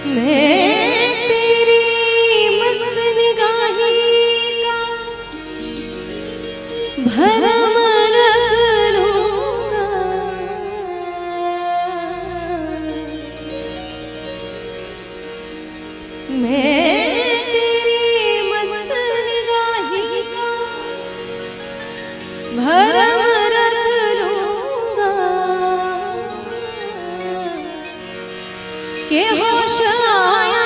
मैं तेरी मस्त निगाही का भरम रख लूंगा, मैं तेरी मस्त निगाही का भरम रख लूंगा के होश आया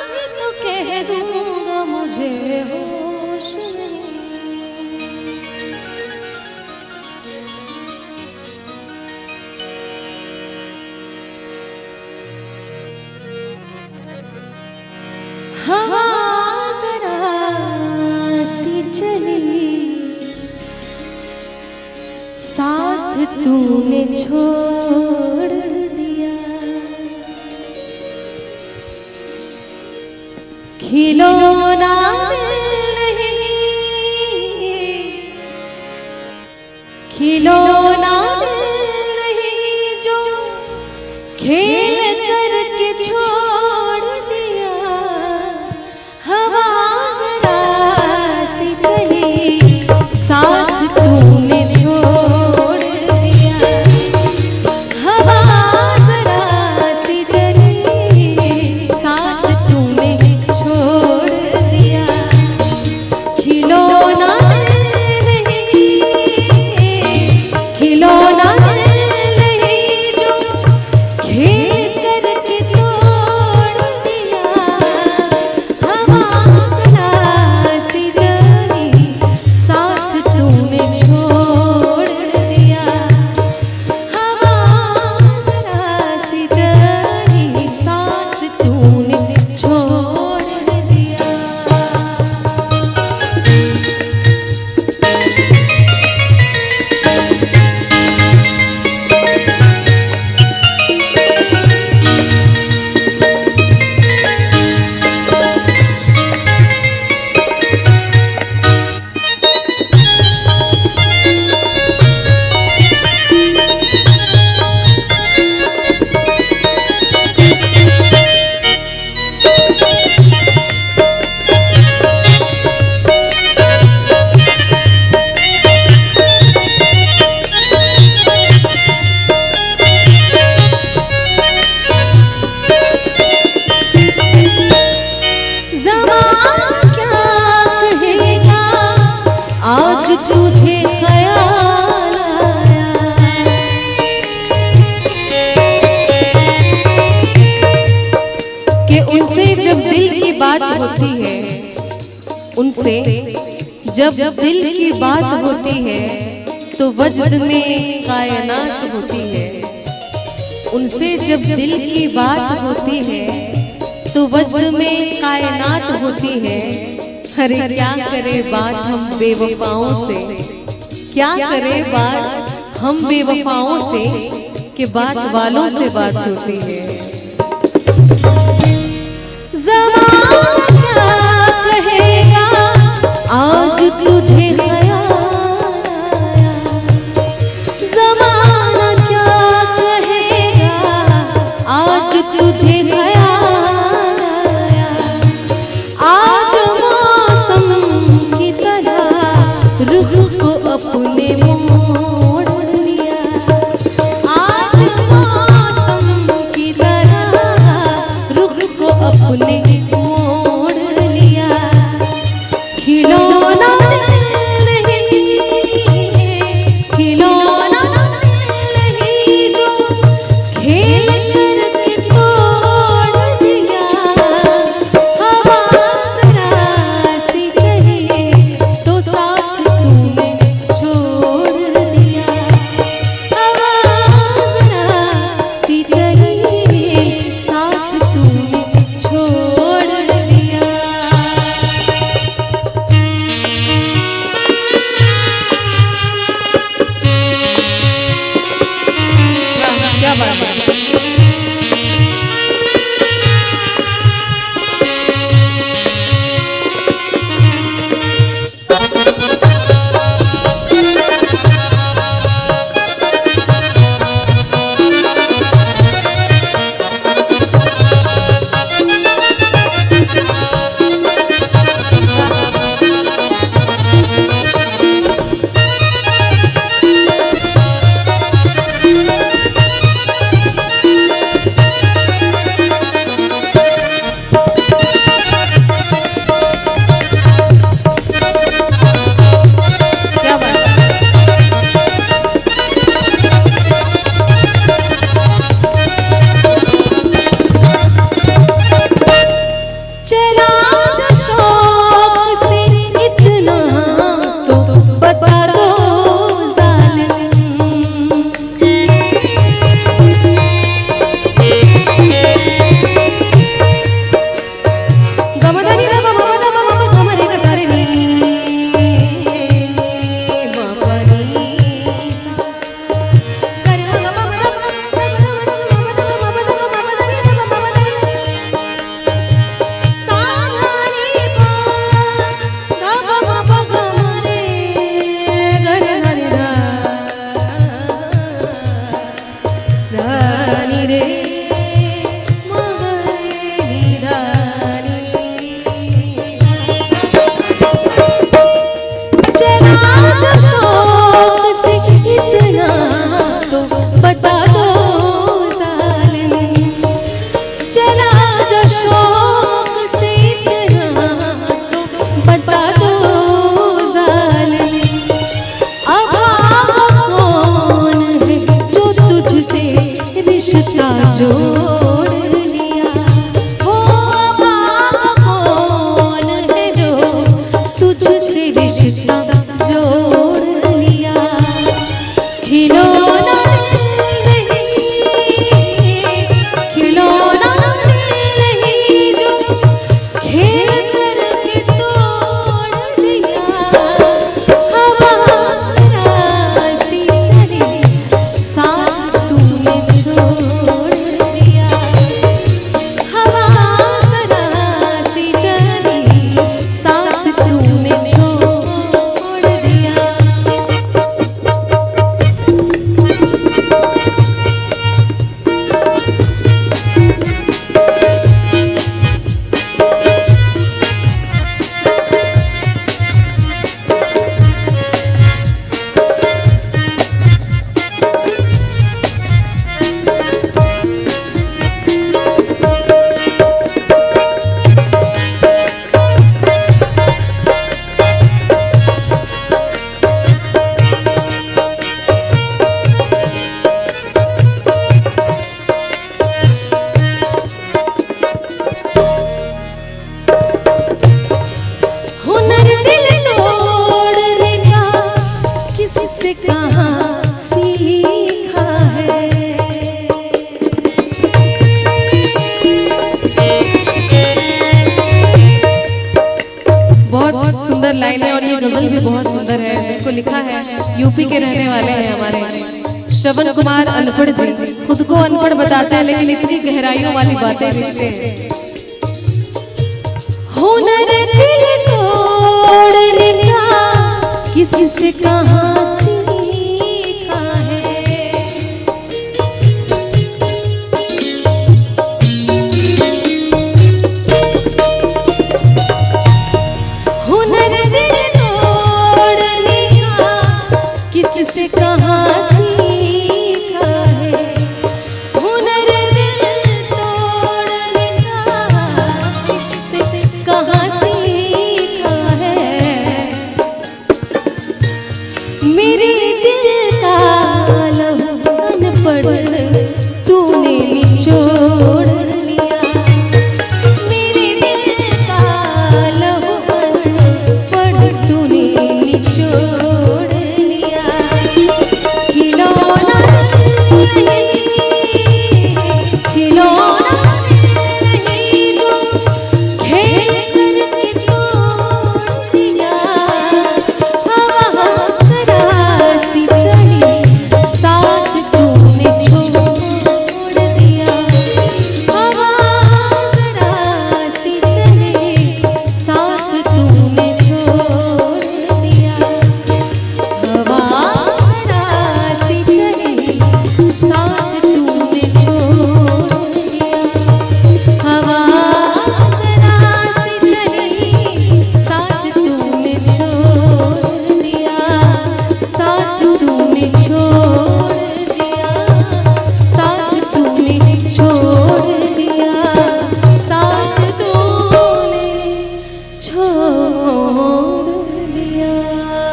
भी तो कह दूंगा मुझे होश नहीं। हवा जरा सी चली साथ तूने छोड़ दिया, खिलौना दिल नहीं, खिलौना दिल नहीं जो खेल करके छोड़ दिया। हवा जरा सी चली साथ तूने छोड़ दिया, हवा जरा सी चली साथ तूने छोड़ दिया, खिलौना दिल नहीं, खिलौना दिल नहीं जो खेल करके छोड़ दिया। हवा जरा सी चली साथ तूने छोड़ दिया, हवा जरा सी चली साथ तूने छोड़ दिया। ज़माना क्या कहेगा आज तुझे ख्याल आया, कि उनसे जब दिल की बात होती है, उनसे जब दिल की बात होती है तो वजद में कायनात होती है, उनसे जब दिल की बात होती है तो वजद में कायनात होती है। अरे क्या करे बात हम बेवफाओं से, क्या करे बात हम बेवफाओं से कि बात वालों से बात होती है। ज़माना क्या कहेगा आज तुझे ख्याल आया, ज़माना क्या कहेगा आज तुझे ख्याल आया, आज मौसम की तरह रुख को अपने मोड़ लिया, आज मौसम की तरह लाइन है और ये गजल भी बहुत सुंदर है, जिसको लिखा है यूपी के रहने वाले हैं हमारे श्रवण कुमार अनपढ़ जी। खुद को अनपढ़ बताते हैं लेकिन इतनी गहराइयों वाली बातें लिखते हैं। हुनर दिल तोड़ने का किसी से कहां